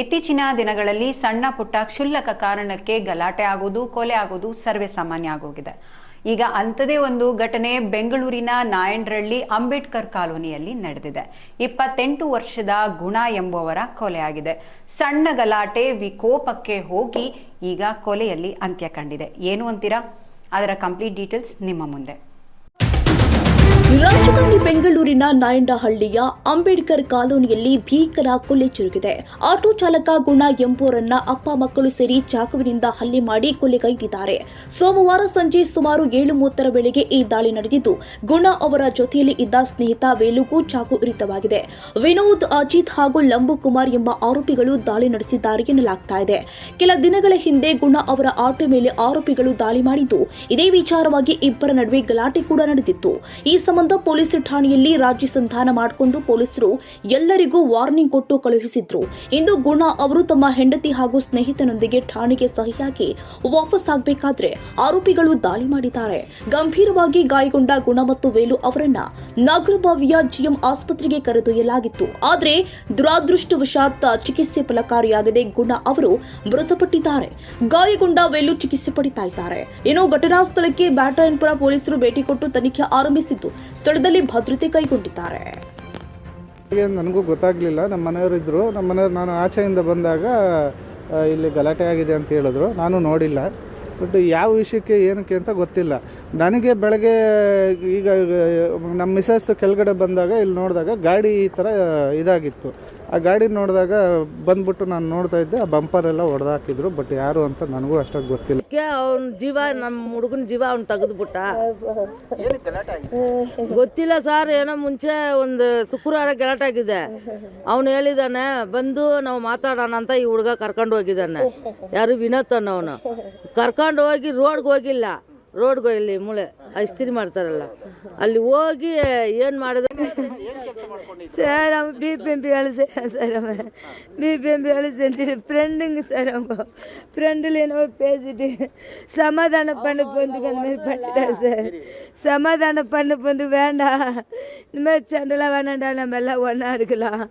ಇತ್ತೀಚಿನ ದಿನಗಳಲ್ಲಿ ಸಣ್ಣ ಪುಟ್ಟ ಕ್ಷುಲ್ಲಕ ಕಾರಣಕ್ಕೆ ಗಲಾಟೆ ಆಗೋದು, ಕೊಲೆ ಆಗೋದು ಸರ್ವೇ ಸಾಮಾನ್ಯ ಆಗೋಗಿದೆ. ಈಗ ಅಂಥದೇ ಒಂದು ಘಟನೆ ಬೆಂಗಳೂರಿನ ನಾಯಂಡ್ರಹಳ್ಳಿ ಅಂಬೇಡ್ಕರ್ ಕಾಲೋನಿಯಲ್ಲಿ ನಡೆದಿದೆ. 28 ವರ್ಷದ ಗುಣ ಎಂಬುವರ ಕೊಲೆಯಾಗಿದೆ. ಸಣ್ಣ ಗಲಾಟೆ ವಿಕೋಪಕ್ಕೆ ಹೋಗಿ ಈಗ ಕೊಲೆಯಲ್ಲಿ ಅಂತ್ಯ ಕಂಡಿದೆ. ಏನು ಅಂತೀರಾ? ಅದರ ಕಂಪ್ಲೀಟ್ ಡೀಟೇಲ್ಸ್ ನಿಮ್ಮ ಮುಂದೆ. ರಾಜಧಾನಿ ಬೆಂಗಳೂರಿನ ನಾಯಂಡಹಳ್ಳಿಯ ಅಂಬೇಡ್ಕರ್ ಕಾಲೋನಿಯಲ್ಲಿ ಭೀಕರ ಕೊಲೆ ಜರುಗಿದೆ. ಆಟೋ ಚಾಲಕ ಗುಣ ಎಂಬುವರನ್ನ ಅಪ್ಪ ಮಕ್ಕಳು ಸೇರಿ ಚಾಕುವಿನಿಂದ ಹಲ್ಲೆ ಮಾಡಿ ಕೊಲೆಗೈದಿದ್ದಾರೆ. ಸೋಮವಾರ ಸಂಜೆ ಸುಮಾರು 7:30 ವೇಳೆಗೆ ಈ ದಾಳಿ ನಡೆದಿದ್ದು, ಗುಣ ಅವರ ಜೊತೆಯಲ್ಲಿ ಇದ್ದ ಸ್ನೇಹಿತ ವೇಲುಗೂ ಚಾಕು ಇರಿತವಾಗಿದೆ. ವಿನೋದ್, ಅಜಿತ್ ಹಾಗೂ ಲಂಬು ಕುಮಾರ್ ಎಂಬ ಆರೋಪಿಗಳು ದಾಳಿ ನಡೆಸಿದ್ದಾರೆ ಎನ್ನಲಾಗ್ತಾ ಇದೆ. ಕೆಲ ದಿನಗಳ ಹಿಂದೆ ಗುಣ ಅವರ ಆಟೋ ಮೇಲೆ ಆರೋಪಿಗಳು ದಾಳಿ ಮಾಡಿದ್ದು, ಇದೇ ವಿಚಾರವಾಗಿ ಇಬ್ಬರ ನಡುವೆ ಗಲಾಟೆ ಕೂಡ ನಡೆದಿತ್ತು. ಈ ಸಂಬಂಧ ಪೊಲೀಸ್ ಠಾಣೆಯಲ್ಲಿ ರಾಜಿ ಸಂಧಾನ ಮಾಡಿಕೊಂಡು ಪೊಲೀಸರು ಎಲ್ಲರಿಗೂ ವಾರ್ನಿಂಗ್ ಕೊಟ್ಟು ಕಳುಹಿಸಿದ್ರು. ಇಂದು ಗುಣ ಅವರು ತಮ್ಮ ಹೆಂಡತಿ ಹಾಗೂ ಸ್ನೇಹಿತನೊಂದಿಗೆ ಠಾಣೆಗೆ ಸಹಿಯಾಗಿ ವಾಪಸ್ ಆಗಬೇಕಾದ್ರೆ ಆರೋಪಿಗಳು ದಾಳಿ ಮಾಡಿದ್ದಾರೆ. ಗಂಭೀರವಾಗಿ ಗಾಯಗೊಂಡ ಗುಣ ಮತ್ತು ವೇಲು ಅವರನ್ನ ನಾಗರಬಾವಿಯ ಜಿಎಂ ಆಸ್ಪತ್ರೆಗೆ ಕರೆದೊಯ್ಯಲಾಗಿತ್ತು. ಆದರೆ ದುರಾದೃಷ್ಟವಶಾತ್ ಚಿಕಿತ್ಸೆ ಫಲಕಾರಿಯಾಗದೆ ಗುಣ ಅವರು ಮೃತಪಟ್ಟಿದ್ದಾರೆ. ಗಾಯಗೊಂಡ ವೇಲು ಚಿಕಿತ್ಸೆ ಪಡಿತಾ ಇದ್ದಾರೆ. ಇನ್ನು ಘಟನಾ ಸ್ಥಳಕ್ಕೆ ಬ್ಯಾಟರಾಯನಪುರ ಪೊಲೀಸರು ಭೇಟಿ ಕೊಟ್ಟು ತನಿಖೆ ಆರಂಭಿಸಿದ್ದು, ಸ್ಥಳದಲ್ಲಿ ಭದ್ರತೆ ಕೈಗೊಂಡಿದ್ದಾರೆ. ನನಗೂ ಗೊತ್ತಾಗಲಿಲ್ಲ. ನಮ್ಮ ಮನೆಯವರಿದ್ದರು. ನಮ್ಮ ಮನೆಯವರು ನಾನು ಆಚೆಯಿಂದ ಬಂದಾಗ ಇಲ್ಲಿ ಗಲಾಟೆ ಆಗಿದೆ ಅಂತ ಹೇಳಿದ್ರು. ನಾನು ನೋಡಿಲ್ಲ. ಬಟ್ ಯಾವ ವಿಷಯಕ್ಕೆ ಏನಕ್ಕೆ ಅಂತ ಗೊತ್ತಿಲ್ಲ ನನಗೆ. ಬೆಳಗ್ಗೆ ಈಗ ನಮ್ಮ ಮಿಸಸ್ ಕೆಳಗಡೆ ಬಂದಾಗ ಇಲ್ಲಿ ನೋಡಿದಾಗ ಗಾಡಿ ಈ ಥರ ಇದಾಗಿತ್ತು. ಆ ಗಾಡಿ ನೋಡಿದಾಗ ಬಂದ್ಬಿಟ್ಟು ನಾನು ನೋಡ್ತಾ ಇದ್ದೆ, ಆ ಬಂಪರ್ ಎಲ್ಲ ಹೊಡೆದಾಕಿದ್ರು. ಬಟ್ ಯಾರು ಅಂತ ನನಗೂ ಅಷ್ಟಾಗಿ ಗೊತ್ತಿಲ್ಲ. ಅವ್ನ ಜೀವ, ನಮ್ಮ ಹುಡುಗನ ಜೀವ ಅವ್ನು ತೆಗೆದುಬಿಟ್ಟ. ಗೊತ್ತಿಲ್ಲ ಸರ್. ಏನೋ ಮುಂಚೆ ಒಂದು ಶುಕ್ರವಾರ ಗಲಾಟೆ ಆಗಿದೆ. ಅವನು ಹೇಳಿದಾನೆ ಬಂದು ನಾವು ಮಾತಾಡೋಣ ಅಂತ ಈ ಹುಡುಗ ಕರ್ಕೊಂಡು ಹೋಗಿದ್ದಾನೆ. ಯಾರು ವಿನೋದ್ ಅನ್ನೋನು ಕರ್ಕೊಂಡು ಹೋಗಿ ರೋಡ್ಗೆ ಹೋಗಿಲ್ಲ. ರೋಡ್ಗೆ ಇಲ್ಲಿ ಮೂಳೆ ಇಸ್ತ್ರಿ ಮಾಡ್ತಾರಲ್ಲ, ಅಲ್ಲಿ ಹೋಗಿ ಏನು ಮಾಡಿದೆ ಸರ್. ಅವ BBMP ಹೇಳಿಸೆ ಸರ್. ಅವ BBMP ಹೇಳಿಸೆ ಅಂತೀರಿ ಫ್ರೆಂಡಿಂಗ್ ಸರ್. அவங்க ஃப்ரெண்டில் ಏನೋ பேசிட்டு சமாதானம் பண்ண போந்துக்கு அந்த மாதிரி பண்ணிட்டார் சார். சமாதானம் பண்ண போந்து வேண்டாம், இந்த மாதிரி சண்டைலாம் வேணாண்டா, நம்ம எல்லாம் ஒன்றா இருக்கலாம்.